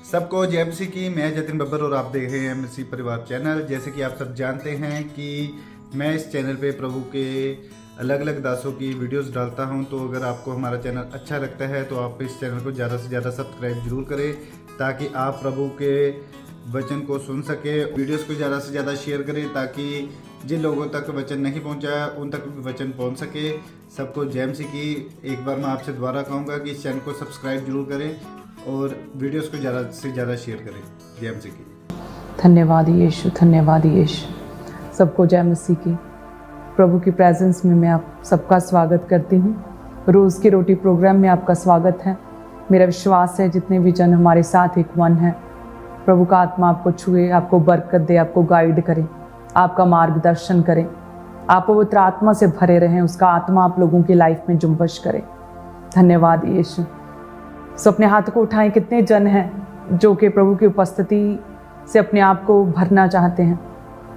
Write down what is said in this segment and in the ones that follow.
सबको जय मसीह की। मैं जतिन बब्बर और आप देख रहे हैं मसीह परिवार चैनल। जैसे कि आप सब जानते हैं कि मैं इस चैनल पे प्रभु के अलग अलग दासों की वीडियोस डालता हूं, तो अगर आपको हमारा चैनल अच्छा लगता है तो आप इस चैनल को ज़्यादा से ज़्यादा सब्सक्राइब जरूर करें, ताकि आप प्रभु के वचन को सुन सके। वीडियोस को ज़्यादा से ज़्यादा शेयर करें ताकि जिन लोगों तक वचन नहीं पहुंचा उन तक भी वचन पहुंच सके। सबको जय मसीह की। एक बार मैं आपसे दोबारा कहूँगा कि इस चैनल को सब्सक्राइब जरूर करें और वीडियोस को ज़्यादा से ज़्यादा शेयर करें। जय मसीह की। धन्यवाद यीशु, धन्यवाद यीशु। सबको जय मसीह की। प्रभु की प्रेजेंस में मैं आप सबका स्वागत करती हूँ। रोज़ की रोटी प्रोग्राम में आपका स्वागत है। मेरा विश्वास है जितने भी जन हमारे साथ एक मन है, प्रभु का आत्मा आपको छुए, आपको बरकत दे, आपको गाइड करे, आपका मार्गदर्शन करे, आप पवित्र आत्मा से भरे रहें, उसका आत्मा आप लोगों की लाइफ में जुम्बश करे। धन्यवाद यीशु। सो अपने हाथ को उठाएं। कितने जन हैं जो कि प्रभु की उपस्थिति से अपने आप को भरना चाहते हैं,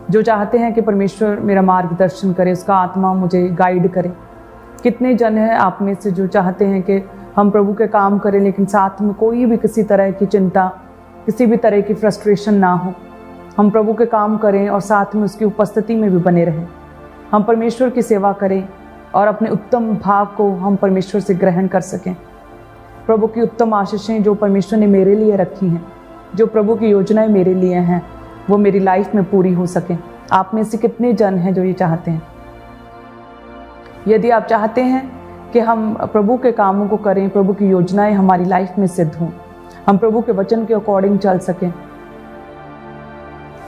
जो चाहते हैं कि परमेश्वर मेरा मार्गदर्शन करे, उसका आत्मा मुझे गाइड करे। कितने जन हैं आप में से जो चाहते हैं कि हम प्रभु के काम करें, लेकिन साथ में कोई भी किसी तरह की चिंता, किसी भी तरह की फ्रस्ट्रेशन ना हो। हम प्रभु के काम करें और साथ में उसकी उपस्थिति में भी बने रहें। हम परमेश्वर की सेवा करें और अपने उत्तम भाग को हम परमेश्वर से ग्रहण कर सकें। प्रभु की उत्तम आशीषें जो परमेश्वर ने मेरे लिए रखी हैं, जो प्रभु की योजनाएं मेरे लिए हैं, वो मेरी लाइफ में पूरी हो सकें। आप में से कितने जन हैं जो ये चाहते हैं? यदि आप चाहते हैं कि हम प्रभु के कामों को करें, प्रभु की योजनाएं हमारी लाइफ में सिद्ध हों, हम प्रभु के वचन के अकॉर्डिंग चल सकें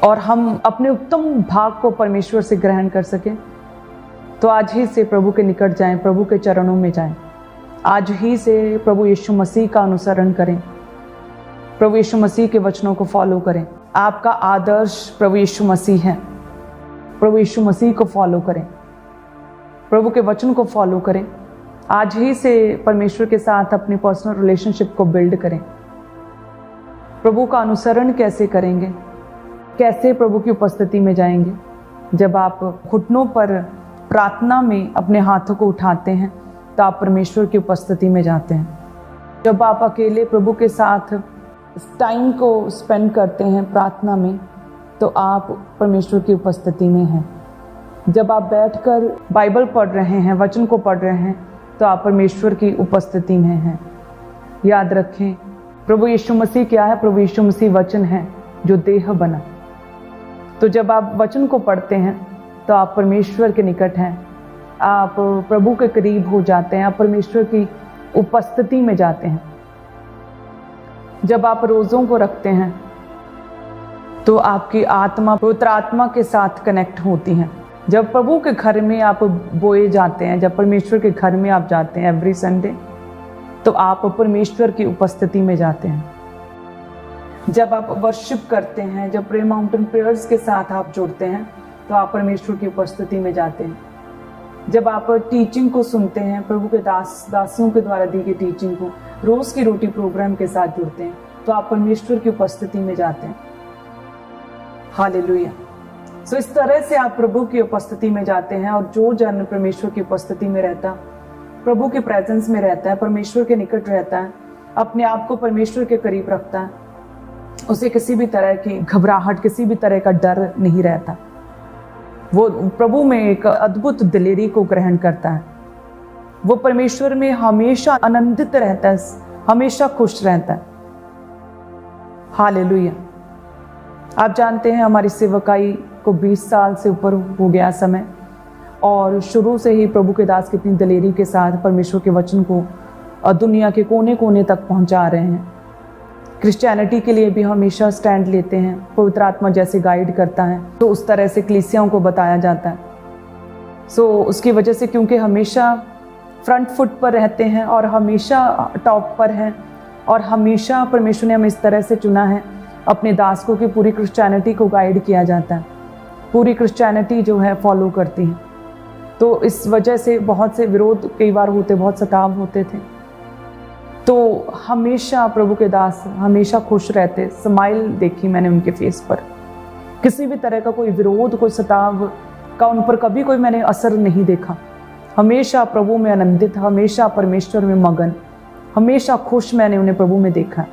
और हम अपने उत्तम भाग को परमेश्वर से ग्रहण कर सकें, तो आज ही से प्रभु के निकट जाएं, प्रभु के चरणों में जाएं। आज ही से प्रभु यीशु मसीह का अनुसरण करें, प्रभु यीशु मसीह के वचनों को फॉलो करें। आपका आदर्श प्रभु यीशु मसीह है। प्रभु यीशु मसीह को फॉलो करें, प्रभु के वचन को फॉलो करें। आज ही से परमेश्वर के साथ अपनी पर्सनल रिलेशनशिप को बिल्ड करें। प्रभु का अनुसरण कैसे करेंगे, कैसे प्रभु की उपस्थिति में जाएंगे? जब आप घुटनों पर प्रार्थना में अपने हाथों को उठाते हैं तो आप परमेश्वर की उपस्थिति में जाते हैं। जब आप अकेले प्रभु के साथ टाइम को स्पेंड करते हैं प्रार्थना में, तो आप परमेश्वर की उपस्थिति में हैं। जब आप बैठकर बाइबल पढ़ रहे हैं, वचन को पढ़ रहे हैं, तो आप परमेश्वर की उपस्थिति में हैं। याद रखें, प्रभु यीशु मसीह क्या है? प्रभु यीशु मसीह वचन है जो देह बना। तो जब आप वचन को पढ़ते हैं तो आप परमेश्वर के निकट हैं, आप प्रभु के करीब हो जाते हैं, आप परमेश्वर की उपस्थिति में जाते हैं। जब आप रोज़ों को रखते हैं तो आपकी आत्मा पवित्र आत्मा के साथ कनेक्ट होती है। जब प्रभु के घर में आप बोए जाते हैं, जब परमेश्वर के घर में आप जाते हैं एवरी संडे, तो आप परमेश्वर की उपस्थिति में जाते हैं। जब आप वर्शिप करते हैं, जब प्रेयर माउंटेन प्रेयर्स के साथ आप जुड़ते हैं, तो आप परमेश्वर की उपस्थिति में जाते हैं। जब आप टीचिंग को सुनते हैं, प्रभु के दासियों के द्वारा दी गई टीचिंग को, रोज की रोटी प्रोग्राम के साथ जुड़ते हैं, तो आप परमेश्वर की उपस्थिति में जाते हैं। हालेलुया। सो इस तरह से आप प्रभु की उपस्थिति में जाते हैं। और जो जन परमेश्वर की उपस्थिति में रहता, प्रभु के प्रेजेंस में रहता है, परमेश्वर के निकट रहता है, अपने आप को परमेश्वर के करीब रखता है, उसे किसी भी तरह की घबराहट, किसी भी तरह का डर नहीं रहता। वो प्रभु में एक अद्भुत दिलेरी को ग्रहण करता है। वो परमेश्वर में हमेशा आनंदित रहता है, हमेशा खुश रहता है। हालेलुया। आप जानते हैं हमारी सेवकाई को 20 साल से ऊपर हो गया समय, और शुरू से ही प्रभु के दास कितनी दिलेरी के साथ परमेश्वर के वचन को दुनिया के कोने कोने तक पहुंचा रहे हैं। क्रिश्चियनिटी के लिए भी हमेशा स्टैंड लेते हैं। पवित्र आत्मा जैसे गाइड करता है तो उस तरह से कलीसियाओं को बताया जाता है। सो उसकी वजह से, क्योंकि हमेशा फ्रंट फुट पर रहते हैं और हमेशा टॉप पर हैं, और हमेशा परमेश्वर ने हमें इस तरह से चुना है, अपने दास को कि पूरी क्रिश्चियनिटी को गाइड किया जाता है, पूरी क्रिश्चियनिटी जो है फॉलो करती है। तो इस वजह से बहुत से विरोध कई बार होते, बहुत सताव होते थे। तो हमेशा प्रभु के दास हमेशा खुश रहते। स्माइल देखी मैंने उनके फेस पर। किसी भी तरह का कोई विरोध, कोई सताव का उन पर कभी कोई मैंने असर नहीं देखा। हमेशा प्रभु में आनंदित, हमेशा परमेश्वर में मगन, हमेशा खुश मैंने उन्हें प्रभु में देखा।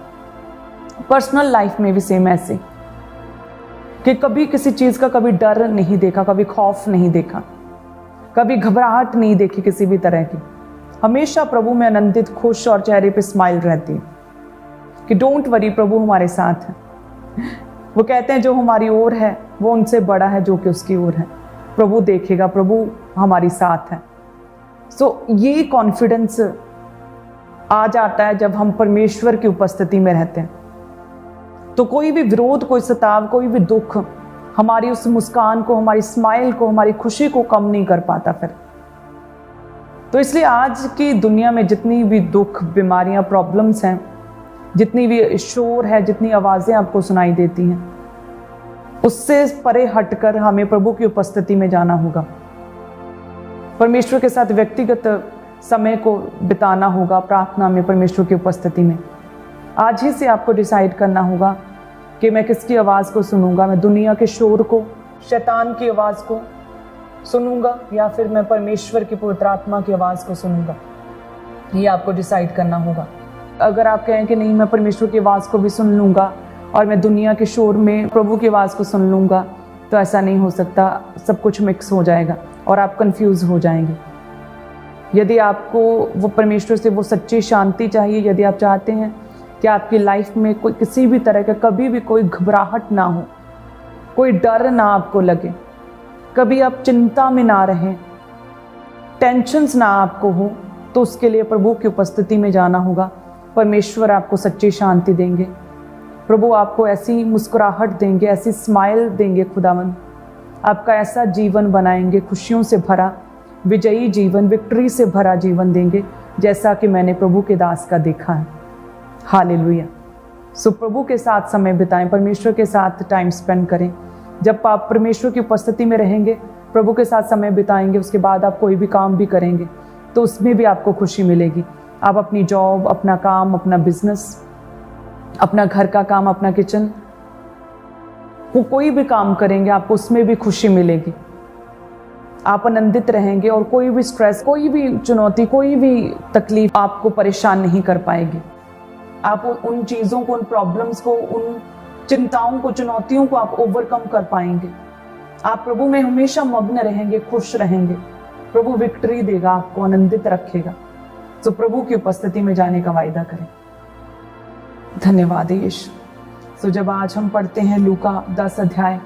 पर्सनल लाइफ में भी सेम ऐसे कि कभी किसी चीज़ का कभी डर नहीं देखा, कभी खौफ नहीं देखा, कभी घबराहट नहीं देखी किसी भी तरह की। हमेशा प्रभु में आनंदित, खुश और चेहरे पे स्माइल रहती है कि डोंट वरी, प्रभु हमारे साथ है। वो कहते हैं जो हमारी ओर है वो उनसे बड़ा है जो कि उसकी ओर है। प्रभु देखेगा, प्रभु हमारी साथ है। सो ये कॉन्फिडेंस आ जाता है जब हम परमेश्वर की उपस्थिति में रहते हैं। तो कोई भी विरोध, कोई सताव, कोई भी दुख हमारी उस मुस्कान को, हमारी स्माइल को, हमारी खुशी को कम नहीं कर पाता फिर। तो इसलिए आज की दुनिया में जितनी भी दुख, बीमारियां, प्रॉब्लम्स हैं, जितनी भी शोर है, जितनी आवाज़ें आपको सुनाई देती हैं, उससे परे हटकर हमें प्रभु की उपस्थिति में जाना होगा। परमेश्वर के साथ व्यक्तिगत समय को बिताना होगा, प्रार्थना में, परमेश्वर की उपस्थिति में। आज ही से आपको डिसाइड करना होगा कि मैं किसकी आवाज़ को सुनूंगा। मैं दुनिया के शोर को, शैतान की आवाज़ को सुनूंगा या फिर मैं परमेश्वर की पवित्र आत्मा की आवाज़ को सुनूंगा। ये आपको डिसाइड करना होगा। अगर आप कहें कि नहीं, मैं परमेश्वर की आवाज़ को भी सुन लूँगा और मैं दुनिया के शोर में प्रभु की आवाज़ को सुन लूँगा, तो ऐसा नहीं हो सकता। सब कुछ मिक्स हो जाएगा और आप कंफ्यूज हो जाएंगे। यदि आपको वो परमेश्वर से वो सच्ची शांति चाहिए, यदि आप चाहते हैं कि आपकी लाइफ में कोई किसी भी तरह का कभी भी कोई घबराहट ना हो, कोई डर ना आपको लगे, कभी आप चिंता में ना रहें, टेंशन्स ना आपको हो, तो उसके लिए प्रभु की उपस्थिति में जाना होगा। परमेश्वर आपको सच्ची शांति देंगे, प्रभु आपको ऐसी मुस्कुराहट देंगे, ऐसी स्माइल देंगे। खुदावंद आपका ऐसा जीवन बनाएंगे, खुशियों से भरा, विजयी जीवन, विक्ट्री से भरा जीवन देंगे, जैसा कि मैंने प्रभु के दास का देखा है। हालेलुया। सो प्रभु के साथ समय बिताएं, परमेश्वर के साथ टाइम स्पेंड करें। जब आप परमेश्वर की उपस्थिति में रहेंगे, प्रभु के साथ समय बिताएंगे, उसके बाद आप कोई भी काम भी करेंगे तो उसमें भी आपको खुशी मिलेगी। आप अपनी जॉब, अपना काम, अपना बिजनेस, अपना घर का काम, अपना किचन, वो कोई भी काम करेंगे, आपको उसमें भी खुशी मिलेगी। आप आनंदित रहेंगे और कोई भी स्ट्रेस, कोई भी चुनौती, कोई भी तकलीफ आपको परेशान नहीं कर पाएगी। आप उन चीज़ों को, उन प्रॉब्लम्स को, उन चिंताओं को, चुनौतियों को आप ओवरकम कर पाएंगे। आप प्रभु में हमेशा मग्न रहेंगे, खुश रहेंगे। प्रभु विक्ट्री देगा, आपको आनंदित रखेगा। तो प्रभु की उपस्थिति में जाने का वायदा करें। धन्यवाद यीशु। तो जब आज हम पढ़ते हैं लूका 10 अध्याय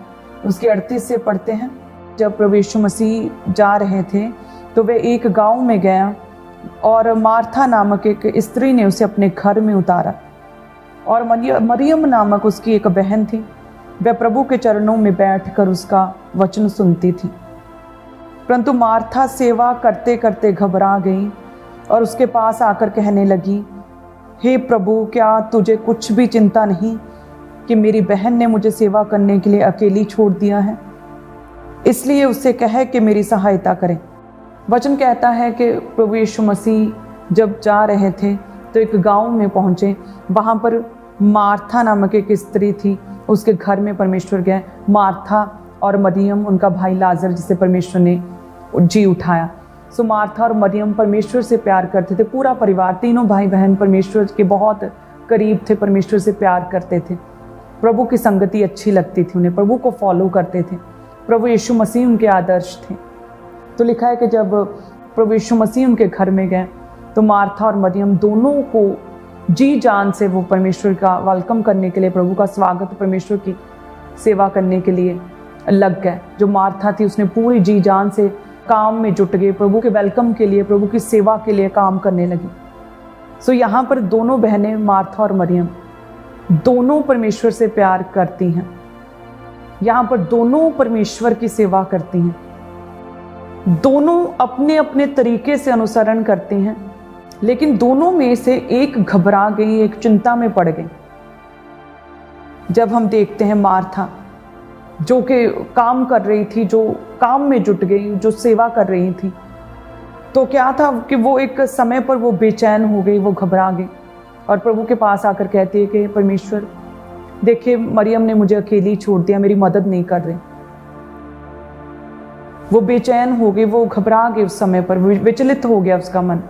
उसके 38 से पढ़ते हैं, जब प्रभु यीशु मसीह जा रहे थे तो वे एक गांव में गया और मार्था नामक एक स्त्री ने उसे अपने घर में उतारा और मरियम नामक उसकी एक बहन थी। वह प्रभु के चरणों में बैठकर उसका वचन सुनती थी। परंतु मार्था सेवा करते करते घबरा गई और उसके पास आकर कहने लगी, हे प्रभु, क्या तुझे कुछ भी चिंता नहीं कि मेरी बहन ने मुझे सेवा करने के लिए अकेली छोड़ दिया है? इसलिए उससे कहे कि मेरी सहायता करे। वचन कहता है कि प्रभु यीशु मसीह जब जा रहे थे तो एक गांव में पहुंचे। वहां पर मार्था नामक एक स्त्री थी, उसके घर में परमेश्वर गए। मार्था और मरियम, उनका भाई लाजर जिसे परमेश्वर ने जी उठाया। सो मार्था और मरियम परमेश्वर से प्यार करते थे। पूरा परिवार, तीनों भाई बहन परमेश्वर के बहुत करीब थे, परमेश्वर से प्यार करते थे। प्रभु की संगति अच्छी लगती थी उन्हें, प्रभु को फॉलो करते थे। प्रभु यीशु मसीह उनके आदर्श थे। तो लिखा है कि जब प्रभु यीशु मसीह उनके घर में गए तो मार्था और मरियम दोनों को जी जान से वो परमेश्वर का वेलकम करने के लिए, प्रभु का स्वागत, परमेश्वर की सेवा करने के लिए लग गए। जो मार्था थी उसने पूरी जी जान से काम में जुट गई, प्रभु के वेलकम के लिए, प्रभु की सेवा के लिए काम करने लगी। सो यहाँ पर दोनों बहनें, मार्था और मरियम, दोनों परमेश्वर से प्यार करती हैं। यहाँ पर दोनों परमेश्वर की सेवा करती हैं, दोनों अपने अपने तरीके से अनुसरण करती हैं, लेकिन दोनों में से एक घबरा गई, एक चिंता में पड़ गई। जब हम देखते हैं मार्था जो कि काम कर रही थी, जो काम में जुट गई, जो सेवा कर रही थी, तो क्या था कि वो एक समय पर वो बेचैन हो गई, वो घबरा गई और प्रभु के पास आकर कहती है कि परमेश्वर देखिए, मरियम ने मुझे अकेली छोड़ दिया, मेरी मदद नहीं कर रही। वो बेचैन हो गई, वो घबरा गई, उस समय पर विचलित हो गया उसका मन,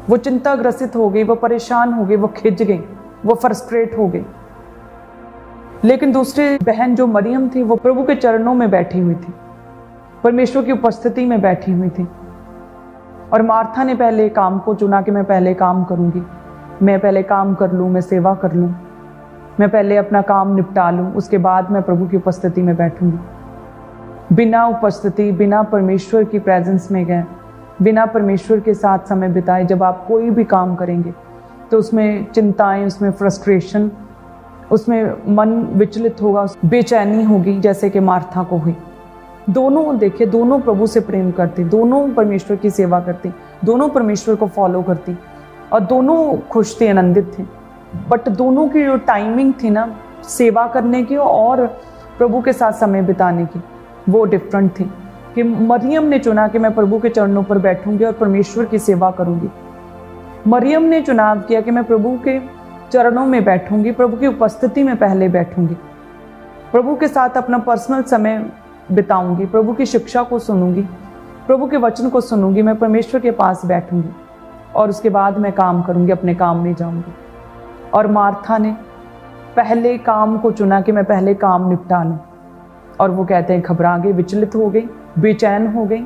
वो चिंताग्रसित हो गई, वो परेशान हो गई, वो खिंच गई। वो फ्रस्ट्रेट हो गई। लेकिन दूसरी बहन जो मरियम थी वो प्रभु के चरणों में बैठी हुई थी, परमेश्वर की उपस्थिति में बैठी हुई थी। और मार्था ने पहले काम को चुना कि मैं पहले काम करूंगी, मैं पहले काम कर लूं, मैं सेवा कर लूं, मैं पहले अपना काम निपटा लूं, उसके बाद मैं प्रभु की उपस्थिति में बैठूंगी। बिना उपस्थिति, बिना परमेश्वर की प्रेजेंस में गए, बिना परमेश्वर के साथ समय बिताए जब आप कोई भी काम करेंगे तो उसमें चिंताएं, उसमें फ्रस्ट्रेशन, उसमें मन विचलित होगा, बेचैनी होगी, जैसे कि मार्था को हुई। दोनों देखिए, दोनों प्रभु से प्रेम करती, दोनों परमेश्वर की सेवा करती, दोनों परमेश्वर को फॉलो करती और दोनों खुश थी, आनंदित थी। बट दोनों की जो टाइमिंग थी ना सेवा करने की और प्रभु के साथ समय बिताने की, वो डिफरेंट थी। कि मरियम ने चुना कि मैं प्रभु के चरणों पर बैठूंगी और परमेश्वर की सेवा करूंगी। मरियम ने चुनाव किया कि मैं प्रभु के चरणों में बैठूंगी, प्रभु की उपस्थिति में पहले बैठूंगी, प्रभु के साथ अपना पर्सनल समय बिताऊंगी, प्रभु की शिक्षा को सुनूंगी, प्रभु के वचन को सुनूंगी, मैं परमेश्वर के पास बैठूंगी और उसके बाद मैं काम करूंगी, अपने काम में जाऊंगी। और मार्था ने पहले काम को चुना कि मैं पहले काम निपटा लूं, और वो कहते हैं घबरा गई, विचलित हो गई, बेचैन हो गई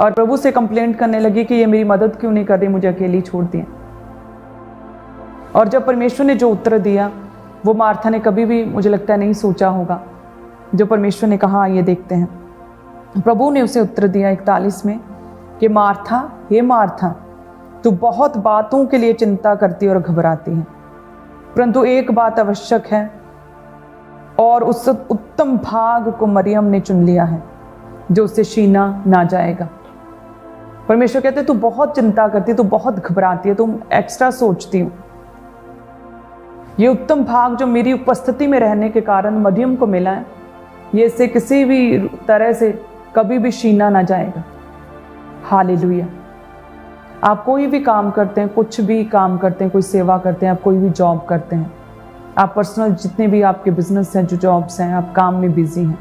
और प्रभु से कंप्लेंट करने लगी कि ये मेरी मदद क्यों नहीं कर रही, मुझे अकेली छोड़ दिया। और जब परमेश्वर ने जो उत्तर दिया वो मार्था ने कभी भी, मुझे लगता है, नहीं सोचा होगा। जो परमेश्वर ने कहा ये देखते हैं। प्रभु ने उसे उत्तर दिया 41 में कि मार्था, हे मार्था, तू बहुत बातों के लिए चिंता करती और घबराती है, परंतु एक बात आवश्यक है और उस उत्तम भाग को मरियम ने चुन लिया है जो उससे छीना ना जाएगा। परमेश्वर कहते तू बहुत चिंता करती है, तू बहुत घबराती है, तुम एक्स्ट्रा सोचती हो। ये उत्तम भाग जो मेरी उपस्थिति में रहने के कारण मरियम को मिला है, ये इससे किसी भी तरह से कभी भी छीना ना जाएगा। हालेलुया। आप कोई भी काम करते हैं, कुछ भी काम करते हैं, कोई सेवा करते हैं, आप कोई भी जॉब करते हैं, आप पर्सनल जितने भी आपके बिजनेस हैं, जो जॉब्स हैं, आप काम में बिजी हैं,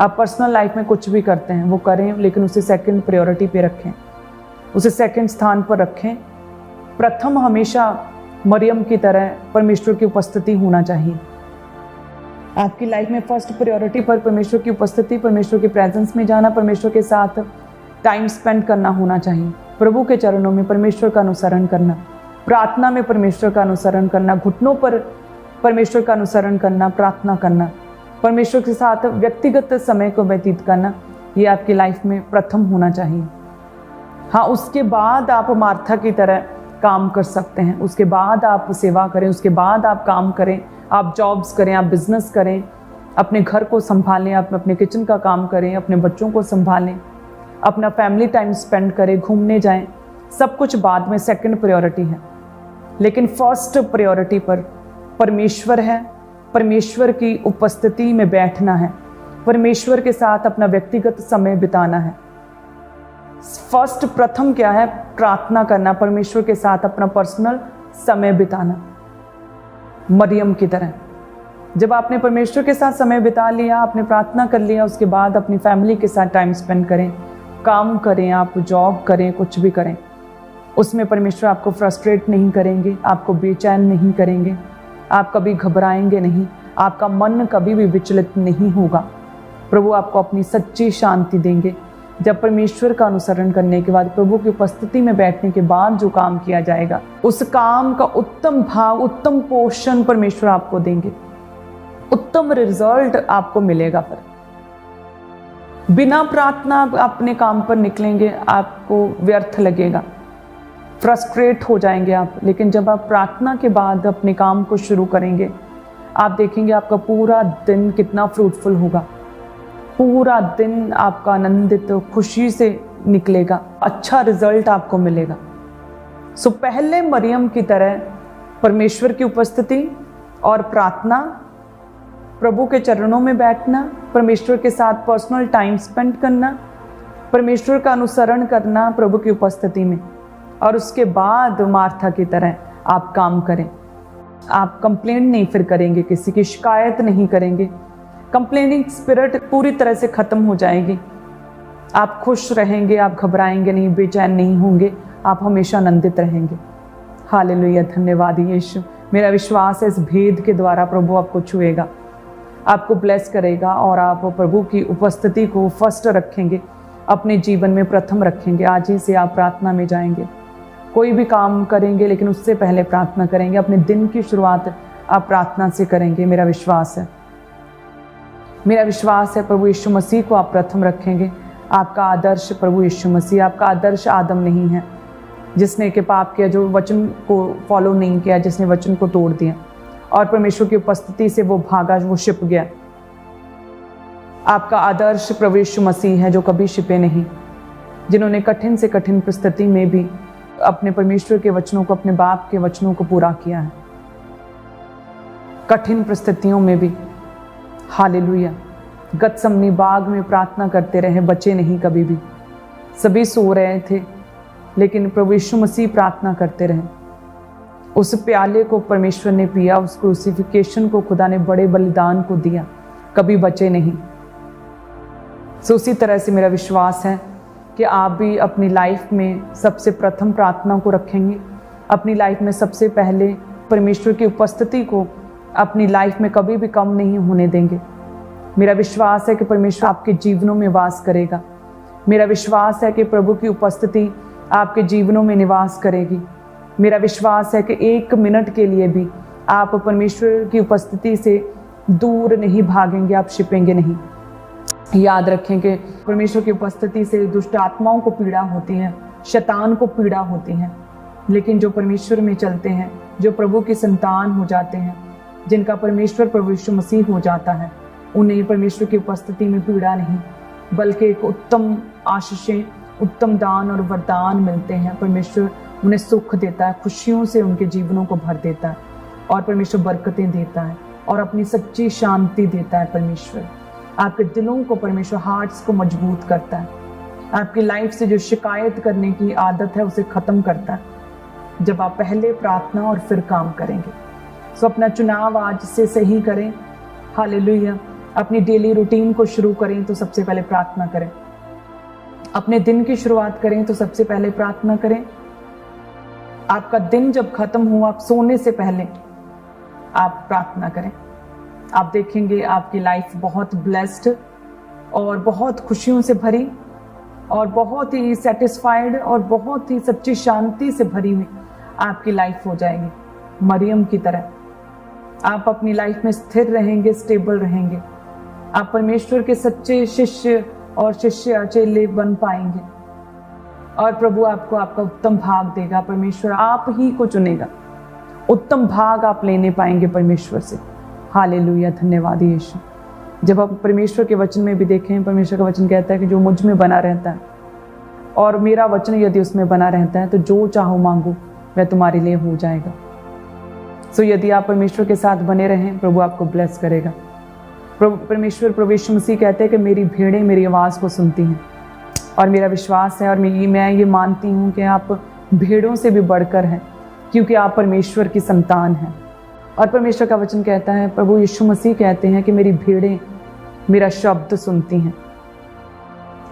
आप पर्सनल लाइफ में कुछ भी करते हैं वो करें, लेकिन उसे सेकंड प्रायोरिटी पे रखें, उसे सेकंड स्थान पर रखें। प्रथम हमेशा मरियम की तरह परमेश्वर की उपस्थिति होना चाहिए। आपकी लाइफ में फर्स्ट प्रायोरिटी पर परमेश्वर की उपस्थिति, परमेश्वर की प्रेजेंस में जाना, परमेश्वर के साथ टाइम स्पेंड करना होना चाहिए। प्रभु के चरणों में परमेश्वर का अनुसरण करना, प्रार्थना में परमेश्वर का अनुसरण करना, घुटनों पर परमेश्वर का अनुसरण करना, प्रार्थना करना, परमेश्वर के साथ व्यक्तिगत समय को व्यतीत करना, ये आपकी लाइफ में प्रथम होना चाहिए। हाँ, उसके बाद आप मार्था की तरह काम कर सकते हैं, उसके बाद आप सेवा करें, उसके बाद आप काम करें, आप जॉब्स करें, आप बिजनेस करें, अपने घर को संभालें, आप अपने किचन का काम करें, अपने बच्चों को संभालें, अपना फैमिली टाइम स्पेंड करें, घूमने जाएं, सब कुछ बाद में सेकंड प्रायोरिटी है। लेकिन फर्स्ट प्रायोरिटी पर परमेश्वर है, परमेश्वर की उपस्थिति में बैठना है, परमेश्वर के साथ अपना व्यक्तिगत समय बिताना है। फर्स्ट प्रथम क्या है? प्रार्थना करना, परमेश्वर के साथ अपना पर्सनल समय बिताना। मरियम की तरह जब आपने परमेश्वर के साथ समय बिता लिया, आपने प्रार्थना कर लिया, उसके बाद अपनी फैमिली के साथ टाइम स्पेंड करें, काम करें, आप जॉब करें, कुछ भी करें, उसमें परमेश्वर आपको फ्रस्ट्रेट नहीं करेंगे, आपको बेचैन नहीं करेंगे, आप कभी घबराएंगे नहीं, आपका मन कभी भी विचलित नहीं होगा। प्रभु आपको अपनी सच्ची शांति देंगे। जब परमेश्वर का अनुसरण करने के बाद, प्रभु की उपस्थिति में बैठने के बाद जो काम किया जाएगा, उस काम का उत्तम भाग, उत्तम पोषण परमेश्वर आपको देंगे, उत्तम रिजल्ट आपको मिलेगा। पर बिना प्रार्थना आप अपने काम पर निकलेंगे, आपको व्यर्थ लगेगा, फ्रस्ट्रेट हो जाएंगे आप। लेकिन जब आप प्रार्थना के बाद अपने काम को शुरू करेंगे, आप देखेंगे आपका पूरा दिन कितना फ्रूटफुल होगा, पूरा दिन आपका आनंदित, खुशी से निकलेगा, अच्छा रिजल्ट आपको मिलेगा। सो पहले मरियम की तरह परमेश्वर की उपस्थिति और प्रार्थना, प्रभु के चरणों में बैठना, परमेश्वर के साथ पर्सनल टाइम स्पेंड करना, परमेश्वर का अनुसरण करना प्रभु की उपस्थिति में, और उसके बाद मार्था की तरह आप काम करें। आप कंप्लेंट नहीं फिर करेंगे, किसी की शिकायत नहीं करेंगे, कंप्लेनिंग स्पिरिट पूरी तरह से खत्म हो जाएगी। आप खुश रहेंगे, आप घबराएंगे नहीं, बेचैन नहीं होंगे, आप हमेशा आनंदित रहेंगे। हालेलुया, धन्यवाद यीशु। मेरा विश्वास है इस भेद के द्वारा प्रभु आपको छुएगा, आपको ब्लेस करेगा और आप प्रभु की उपस्थिति को फर्स्ट रखेंगे, अपने जीवन में प्रथम रखेंगे। आज ही से आप प्रार्थना में जाएंगे, कोई भी काम करेंगे लेकिन उससे पहले प्रार्थना करेंगे। अपने दिन की शुरुआत आप प्रार्थना से करेंगे। मेरा विश्वास है प्रभु यीशु मसीह को आप प्रथम रखेंगे। आपका आदर्श प्रभु यीशु मसीह, आपका आदर्श आदम नहीं है जिसने के पाप किया, जो वचन को फॉलो नहीं किया, जिसने वचन को तोड़ दिया और परमेश्वर की उपस्थिति से वो भागा, वो छिप गया। आपका आदर्श प्रभु यीशु मसीह है जो कभी छिपे नहीं, जिन्होंने कठिन से कठिन परिस्थिति में भी अपने परमेश्वर के वचनों को, अपने बाप के वचनों को पूरा किया है, कठिन परिस्थितियों में भी। हालेलुया। गतसमनी बाग में प्रार्थना करते रहे, बचे नहीं कभी भी। सभी सो रहे थे लेकिन प्रभु यीशु मसीह प्रार्थना करते रहे। उस प्याले को परमेश्वर ने पिया, उस क्रूसिफिकेशन को खुदा ने बड़े बलिदान को दिया, कभी बचे नहीं। सो उसी तरह से मेरा विश्वास है कि आप भी अपनी लाइफ में सबसे प्रथम प्रार्थना को रखेंगे, अपनी लाइफ में सबसे पहले परमेश्वर की उपस्थिति को अपनी लाइफ में कभी भी कम नहीं होने देंगे। मेरा विश्वास है कि परमेश्वर आपके जीवनों में वास करेगा। मेरा विश्वास है कि प्रभु की उपस्थिति आपके जीवनों में निवास करेगी। मेरा विश्वास है कि एक मिनट के लिए भी आप परमेश्वर की उपस्थिति से दूर नहीं भागेंगे, आप छिपेंगे नहीं। याद रखें कि परमेश्वर की उपस्थिति से दुष्ट आत्माओं को पीड़ा होती है, शैतान को पीड़ा होती है, लेकिन जो परमेश्वर में चलते हैं, जो प्रभु की संतान हो जाते हैं, जिनका परमेश्वर प्रभु यीशु मसीह हो जाता है, उन्हें परमेश्वर की उपस्थिति में पीड़ा नहीं बल्कि एक उत्तम आशीषें, उत्तम दान और वरदान मिलते हैं। परमेश्वर उन्हें सुख देता है, खुशियों से उनके जीवनों को भर देता है और परमेश्वर बरकतें देता है और अपनी सच्ची शांति देता है। परमेश्वर आपके दिलों को, परमेश्वर हार्ट्स को मजबूत करता है। आपकी लाइफ से जो शिकायत करने की आदत है उसे खत्म करता है जब आप पहले प्रार्थना और फिर काम करेंगे। सो अपना चुनाव आज से सही करें। हालेलुया। अपनी डेली रूटीन को शुरू करें तो सबसे पहले प्रार्थना करें। अपने दिन की शुरुआत करें तो सबसे पहले प्रार्थना करें। आपका दिन जब खत्म हो, आप सोने से पहले आप प्रार्थना करें। आप देखेंगे आपकी लाइफ बहुत ब्लेस्ड और बहुत खुशियों से भरी और बहुत ही सेटिस्फाइड और बहुत ही सच्ची शांति से भरी हुई आपकी लाइफ हो जाएगी, मरियम की तरह। आप अपनी लाइफ में स्थिर रहेंगे, स्टेबल रहेंगे। आप परमेश्वर के सच्चे शिष्य और शिष्य चेले बन पाएंगे और प्रभु आपको आपका उत्तम भाग देगा। परमेश्वर आप ही को चुनेगा, उत्तम भाग आप लेने पाएंगे परमेश्वर से। हालेलुया। धन्यवाद यीशु। जब आप परमेश्वर के वचन में भी देखें, परमेश्वर का वचन कहता है कि जो मुझ में बना रहता है और मेरा वचन यदि उसमें बना रहता है तो जो चाहो मांगो वह तुम्हारे लिए हो जाएगा। सो यदि आप परमेश्वर के साथ बने रहें, प्रभु आपको ब्लेस करेगा। परमेश्वर प्रभु यीशु मसीह कहते हैं कि मेरी भेड़ें मेरी आवाज़ को सुनती हैं और मेरा विश्वास है और मैं ये मानती हूँ कि आप भेड़ों से भी बढ़कर हैं क्योंकि आप परमेश्वर की संतान हैं। और परमेश्वर का वचन कहता है, प्रभु यीशु मसीह कहते हैं कि मेरी भेड़ें मेरा शब्द सुनती हैं।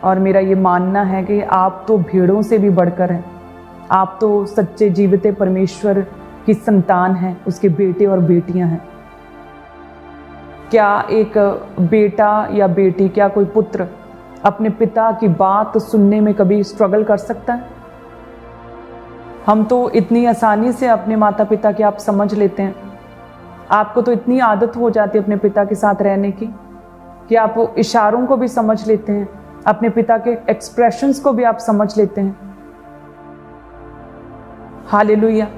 और मेरा ये मानना है कि आप तो भेड़ों से भी बढ़कर हैं। आप तो सच्चे जीवित परमेश्वर की संतान हैं, उसके बेटे और बेटियां हैं। क्या एक बेटा या बेटी, क्या कोई पुत्र अपने पिता की बात सुनने में कभी स्ट्रगल कर सकता है? हम तो इतनी आसानी से अपने माता पिता की आप समझ लेते हैं। आपको तो इतनी आदत हो जाती है अपने पिता के साथ रहने की कि आप इशारों को भी समझ लेते हैं, अपने पिता के एक्सप्रेशंस को भी आप समझ लेते हैं। हालेलुया।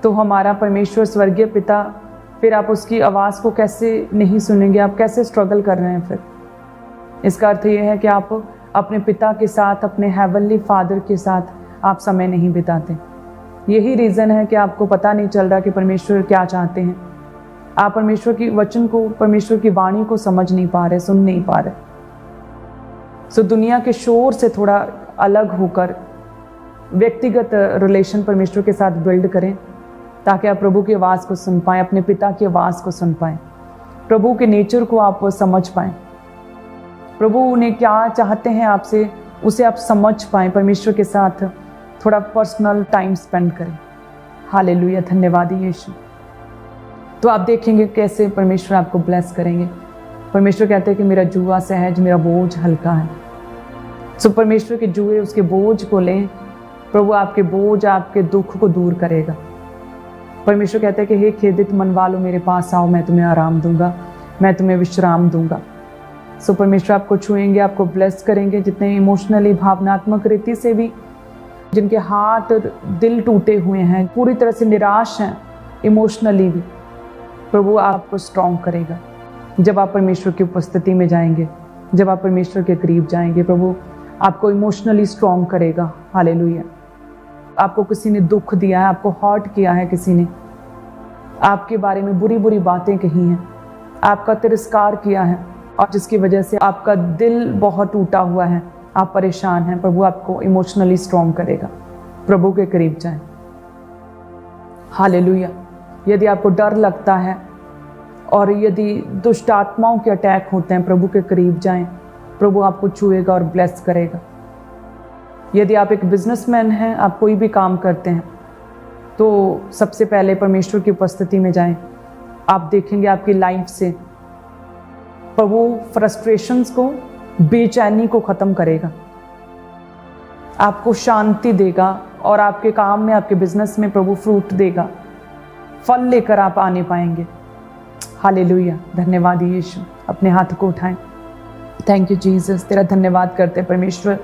तो हमारा परमेश्वर स्वर्गीय पिता, फिर आप उसकी आवाज़ को कैसे नहीं सुनेंगे? आप कैसे स्ट्रगल कर रहे हैं? फिर इसका अर्थ यह है कि आप अपने पिता के साथ, अपने हेवनली फादर के साथ आप समय नहीं बिताते। यही रीज़न है कि आपको पता नहीं चल रहा कि परमेश्वर क्या चाहते हैं। आप परमेश्वर की वचन को, परमेश्वर की वाणी को समझ नहीं पा रहे, सुन नहीं पा रहे। सो दुनिया के शोर से थोड़ा अलग होकर व्यक्तिगत रिलेशन परमेश्वर के साथ बिल्ड करें ताकि आप प्रभु की आवाज़ को सुन पाएँ, अपने पिता की आवाज़ को सुन पाएँ, प्रभु के नेचर को आप समझ पाएँ, प्रभु उन्हें क्या चाहते हैं आपसे उसे आप समझ पाएँ। परमेश्वर के साथ थोड़ा पर्सनल टाइम स्पेंड करें। हालेलुया। धन्यवाद यीशु। तो आप देखेंगे कैसे परमेश्वर आपको ब्लेस करेंगे। परमेश्वर कहते हैं कि मेरा जुआ सहज, मेरा बोझ हल्का है। सो परमेश्वर के जुए, उसके बोझ को लें। प्रभु आपके बोझ, आपके दुख को दूर करेगा। परमेश्वर कहते हैं कि हे खेदित मन वालों, मेरे पास आओ, मैं तुम्हें आराम दूंगा, मैं तुम्हें विश्राम दूंगा। सो परमेश्वर आपको छुएंगे, आपको ब्लेस करेंगे। जितने इमोशनली, भावनात्मक रीति से भी, जिनके हाथ और दिल टूटे हुए हैं, पूरी तरह से निराश हैं इमोशनली भी, प्रभु आपको स्ट्रॉन्ग करेगा। जब आप परमेश्वर की उपस्थिति में जाएंगे, जब आप परमेश्वर के करीब जाएंगे, प्रभु आपको इमोशनली स्ट्रॉन्ग करेगा। हालेलुया। आपको किसी ने दुख दिया है, आपको हर्ट किया है, किसी ने आपके बारे में बुरी बुरी बातें कही हैं, आपका तिरस्कार किया है, और जिसकी वजह से आपका दिल बहुत टूटा हुआ है, आप परेशान हैं, प्रभु आपको इमोशनली स्ट्रॉन्ग करेगा। प्रभु के करीब जाएं। हालेलुया। यदि आपको डर लगता है और यदि दुष्ट आत्माओं के अटैक होते हैं, प्रभु के करीब जाएं। प्रभु आपको छुएगा और ब्लेस करेगा। यदि आप एक बिजनेसमैन हैं, आप कोई भी काम करते हैं, तो सबसे पहले परमेश्वर की उपस्थिति में जाएं। आप देखेंगे आपकी लाइफ से प्रभु फ्रस्ट्रेशंस को, बेचैनी को ख़त्म करेगा, आपको शांति देगा, और आपके काम में, आपके बिजनेस में प्रभु फ्रूट देगा, फल लेकर आप आने पाएंगे। हालेलुया। धन्यवाद यीशु। अपने हाथ को उठाएं। Thank you Jesus. तेरा धन्यवाद करते हैं परमेश्वर,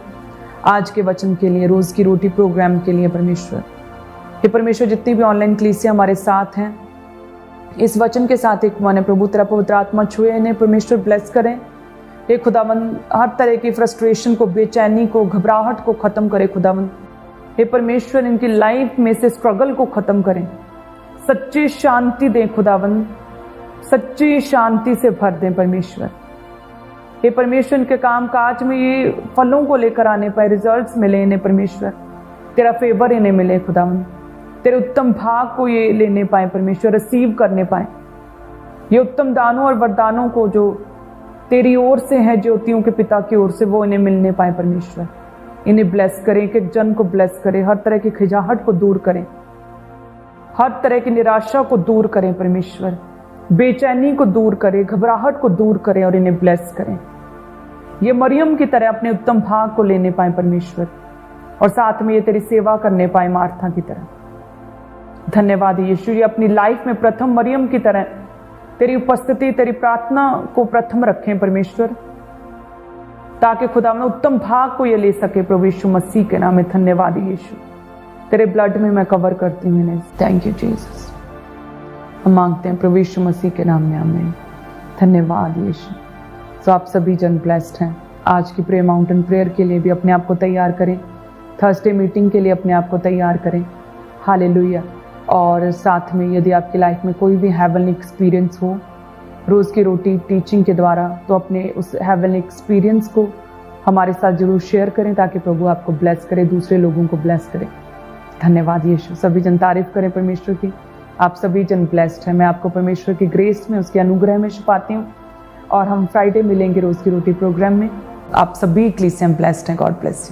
आज के वचन के लिए, रोज़ की रोटी प्रोग्राम के लिए। परमेश्वर, हे परमेश्वर, जितनी भी ऑनलाइन कलीसिया हमारे साथ हैं, इस वचन के साथ एक मन है प्रभु, तेरा पवित्र आत्मा छुए इन्हें। परमेश्वर ब्लेस करें। हे खुदावंद, हर तरह की फ्रस्ट्रेशन को, बेचैनी को, घबराहट को ख़त्म करे खुदावंद। हे परमेश्वर, इनकी लाइफ में से स्ट्रगल को ख़त्म करें, सच्ची शांति दें खुदावंद, सच्ची शांति से भर दें परमेश्वर। हे परमेश्वर, इनके काम काज में ये फलों को लेकर आने पाए, रिजल्ट्स मिले इन्हें परमेश्वर, तेरा फेवर इन्हें मिले खुदावंद, तेरे उत्तम भाग को ये लेने पाए परमेश्वर, रिसीव करने पाए। ये उत्तम दानों और वरदानों को जो तेरी ओर से है, ज्योतियों के पिता की ओर से, वो इन्हें मिलने पाए परमेश्वर। इन्हें ब्लेस करें, एक एक जन को ब्लेस करें, हर तरह की खिजाहट को दूर करें, हर तरह की निराशा को दूर करें परमेश्वर, बेचैनी को दूर करें, घबराहट को दूर करें, और इन्हें ब्लेस करें। ये मरियम की तरह अपने उत्तम भाग को लेने पाए परमेश्वर, और साथ में ये तेरी सेवा करने पाए मार्था की तरह। धन्यवाद यीशु। ये अपनी लाइफ में प्रथम मरियम की तरह तेरी उपस्थिति, तेरी प्रार्थना को प्रथम रखें परमेश्वर, ताकि खुदा में उत्तम भाग को ये ले सके प्रभु यीशु मसीह के नाम में। धन्यवाद यीशु। तेरे ब्लड में मैं कवर करती हूँ इन्हें। Thank you Jesus. हम मांगते हैं प्रभु यीशु मसीह के नाम में, आमीन। धन्यवाद यीशु। तो आप सभी जन ब्लेस्ड हैं। आज की प्रेयर माउंटेन प्रेयर के लिए भी अपने आप को तैयार करें, थर्सडे मीटिंग के लिए अपने आप को तैयार करें। हालेलुया। और साथ में यदि आपकी लाइफ में कोई भी हेवनली एक्सपीरियंस हो रोज़ की रोटी टीचिंग के द्वारा, तो अपने उस हेवनली एक्सपीरियंस को हमारे साथ जरूर शेयर करें, ताकि प्रभु आपको ब्लेस करे, दूसरे लोगों को ब्लेस करे। धन्यवाद यीशु। सभी जन तारीफ करें परमेश्वर की। आप सभी जन ब्लेस्ड हैं। मैं आपको परमेश्वर की ग्रेस में, उसके अनुग्रह में छुपाती हूँ, और हम फ्राइडे मिलेंगे रोज़ की रोटी प्रोग्राम में। आप सभी क्लीसियम ब्लेस्ड हैं। God bless you.